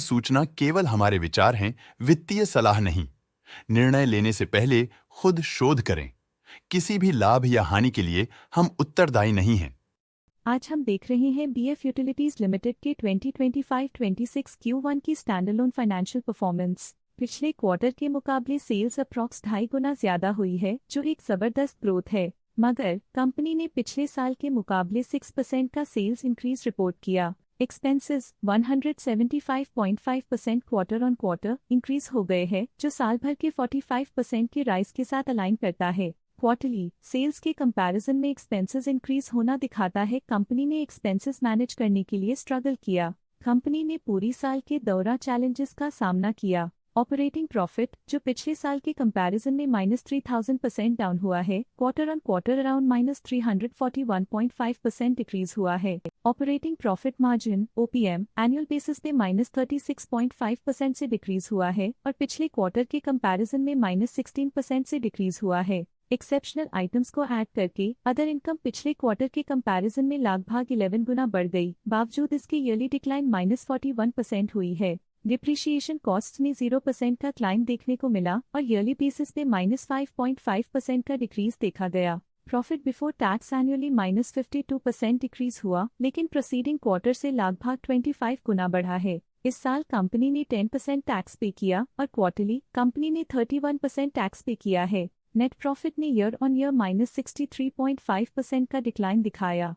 सूचना केवल हमारे विचार हैं, वित्तीय सलाह नहीं। निर्णय लेने से पहले खुद शोध करें। किसी भी लाभ या हानि के लिए हम उत्तरदायी नहीं हैं। आज हम देख रहे हैं बीएफ यूटिलिटीज लिमिटेड के 2025-26 Q1 की स्टैंडअलोन फाइनेंशियल परफॉर्मेंस। पिछले क्वार्टर के मुकाबले सेल्स अप्रॉक्स 2.5 गुना ज्यादा हुई है, जो एक जबरदस्त ग्रोथ है। मगर कंपनी ने पिछले साल के मुकाबले 6% का सेल्स इंक्रीज रिपोर्ट किया। Expenses 175.5% quarter on quarter increase हो गए हैं, जो साल भर के 45% के राइज के साथ अलाइन करता है। क्वार्टरली सेल्स के कंपैरिजन में एक्सपेंसेस इंक्रीज होना दिखाता है कंपनी ने एक्सपेंसेस मैनेज करने के लिए स्ट्रगल किया। कंपनी ने पूरी साल के दौरान चैलेंजेस का सामना किया। ऑपरेटिंग प्रॉफिट, जो पिछले साल के कंपैरिजन में -3000% डाउन हुआ है, quarter on quarter around -341.5% decrease हुआ है। Operating profit margin OPM annual basis पे -36.5% से डिक्रीज हुआ है और पिछले क्वार्टर के कंपैरिजन में -16% से डिक्रीज हुआ है। एक्सेप्शनल आइटम्स को ऐड करके अदर इनकम पिछले क्वार्टर के कंपैरिजन में लगभग 11 गुना बढ़ गई। बावजूद इसके ईयरली डिक्लाइन -41% हुई है। डिप्रिशिएशन कॉस्ट में 0% का क्लाइम देखने को मिला और ईयरली बेसिस पे -5.5% का डिक्रीज देखा गया। Profit before tax annually -52% decrease हुआ, लेकिन प्रोसीडिंग क्वार्टर से लगभग 25 गुना बढ़ा है। इस साल कंपनी ने 10% टैक्स पे किया और क्वार्टरली कंपनी ने 31% टैक्स पे किया है। नेट प्रॉफिट ने ईयर ऑन ईयर -63.5% का डिक्लाइन दिखाया,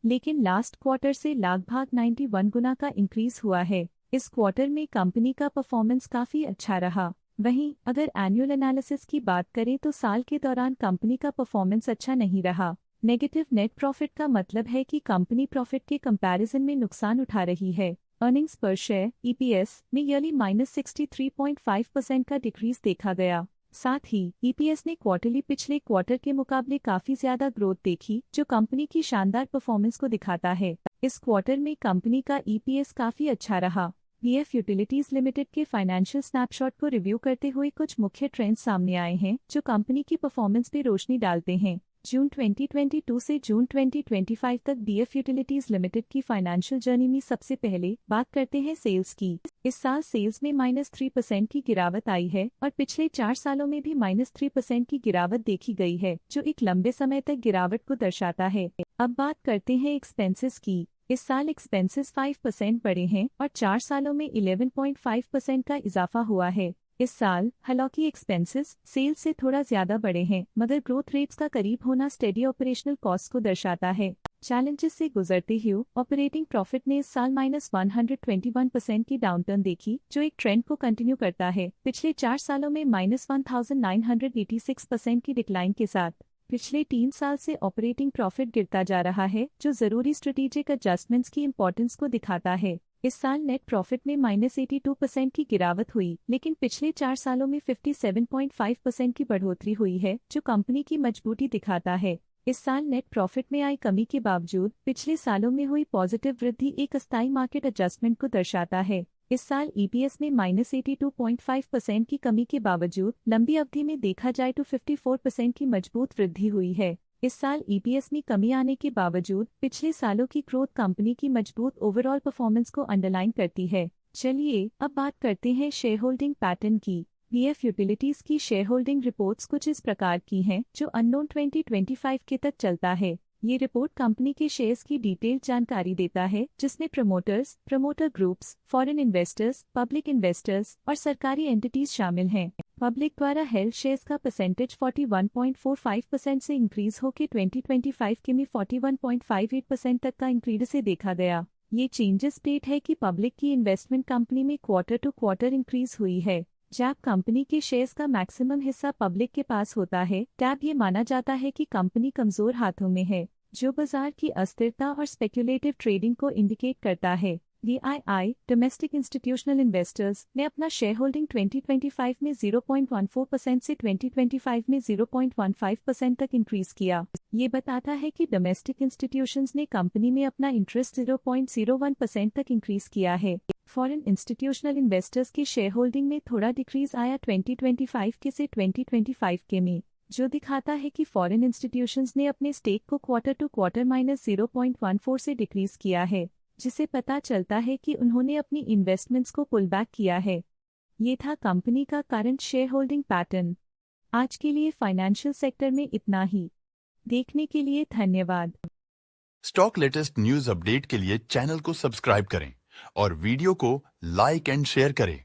लेकिन लास्ट क्वार्टर से लगभग 91 गुना का इंक्रीज हुआ है। इस क्वार्टर में कंपनी का परफॉर्मेंस काफी अच्छा रहा। वहीं अगर एनुअल एनालिसिस की बात करें तो साल के दौरान कंपनी का परफॉर्मेंस अच्छा नहीं रहा। नेगेटिव नेट प्रॉफिट का मतलब है कि कंपनी प्रॉफिट के कंपैरिजन में नुकसान उठा रही है। अर्निंग्स पर शेयर EPS में ईयरली -63.5% का डिक्रीज देखा गया। साथ ही EPS ने क्वार्टरली पिछले क्वार्टर के मुकाबले काफी ज्यादा ग्रोथ देखी, जो कंपनी की शानदार परफॉर्मेंस को दिखाता है। इस क्वार्टर में कंपनी का EPS काफी अच्छा रहा। बीएफ यूटिलिटीज लिमिटेड के फाइनेंशियल स्नैपशॉट को रिव्यू करते हुए कुछ मुख्य ट्रेंड्स सामने आए हैं, जो कंपनी की परफॉर्मेंस पे रोशनी डालते हैं। जून 2022 से जून 2025 तक बीएफ यूटिलिटीज लिमिटेड की फाइनेंशियल जर्नी में सबसे पहले बात करते हैं सेल्स की। इस साल सेल्स में -3% की गिरावट आई है और पिछले 4 सालों में भी -3% की गिरावट देखी गई है, जो एक लंबे समय तक गिरावट को दर्शाता है। अब बात करते हैं एक्सपेंसेस की। इस साल एक्सपेंसेस 5% बढ़े हैं और 4 सालों में 11.5% का इजाफा हुआ है। इस साल हालांकि एक्सपेंसेस सेल्स से थोड़ा ज्यादा बढ़े हैं, मगर ग्रोथ रेट्स का करीब होना स्टेडी ऑपरेशनल कॉस्ट को दर्शाता है। चैलेंजेस से गुजरते हुए ऑपरेटिंग प्रॉफिट ने इस साल -121% की डाउनटर्न देखी, जो एक ट्रेंड को कंटिन्यू करता है। पिछले 4 सालों में -1986% की डिक्लाइन के साथ पिछले 3 साल से ऑपरेटिंग प्रॉफिट गिरता जा रहा है, जो जरूरी स्ट्रेटेजिक एडजस्टमेंट्स की इंपॉर्टेंस को दिखाता है। इस साल नेट प्रॉफिट में -82% की गिरावट हुई, लेकिन पिछले 4 सालों में 57.5% की बढ़ोतरी हुई है, जो कंपनी की मजबूती दिखाता है। इस साल नेट प्रॉफिट में आई कमी के बावजूद पिछले सालों में हुई पॉजिटिव वृद्धि एक अस्थायी मार्केट एडजस्टमेंट को दर्शाता है। इस साल EPS में -82.5% की कमी के बावजूद लंबी अवधि में देखा जाए तो 54% की मजबूत वृद्धि हुई है। इस साल EPS में कमी आने के बावजूद पिछले सालों की ग्रोथ कंपनी की मजबूत ओवरऑल परफॉर्मेंस को अंडरलाइन करती है। चलिए अब बात करते हैं शेयर होल्डिंग पैटर्न की। बीएफ यूटिलिटीज की शेयर होल्डिंग रिपोर्ट्स कुछ इस प्रकार की हैं, जो अननोन 2025 के तक चलता है। ये रिपोर्ट कंपनी के शेयर्स की डिटेल्ड जानकारी देता है, जिसमें promoters, promoter groups, foreign investors, public investors और सरकारी एंटिटीज शामिल हैं। पब्लिक द्वारा हेल्ड शेयर्स का परसेंटेज 41.45% से इंक्रीज होकर 2025 के में 41.58% तक का इंक्रीज से देखा गया। ये चेंजेस स्टेट है कि पब्लिक की इन्वेस्टमेंट कंपनी में क्वार्टर टू क्वार्टर इंक्रीज हुई है। जब कंपनी के शेयर्स का मैक्सिमम हिस्सा पब्लिक के पास होता है, तब ये माना जाता है कि कंपनी कमजोर हाथों में है, जो बाजार की अस्थिरता और स्पेक्युलेटिव ट्रेडिंग को इंडिकेट करता है। DII डोमेस्टिक इंस्टीट्यूशनल इन्वेस्टर्स ने अपना शेयर होल्डिंग 2025 में 0.14% से 2025 में 0.15% तक इंक्रीज किया। ये बताता है कि डोमेस्टिक इंस्टीट्यूशंस ने कंपनी में अपना इंटरेस्ट 0.01% तक इंक्रीज किया है। फॉरेन इंस्टीट्यूशनल इन्वेस्टर्स की शेयर होल्डिंग में थोड़ा डिक्रीज आया 2025 के से 2025 के में, जो दिखाता है कि फॉरेन इंस्टीट्यूशंस ने अपने स्टेक को क्वार्टर टू क्वार्टर -0.14 से डिक्रीज किया है। जिसे पता चलता है कि उन्होंने अपनी इन्वेस्टमेंट्स को पुल बैक किया है। ये था कंपनी का करंट शेयर होल्डिंग पैटर्न। आज के लिए फाइनेंशियल सेक्टर में इतना ही। देखने के लिए धन्यवाद। स्टॉक लेटेस्ट न्यूज अपडेट के लिए चैनल को सब्सक्राइब करें और वीडियो को लाइक एंड शेयर करें।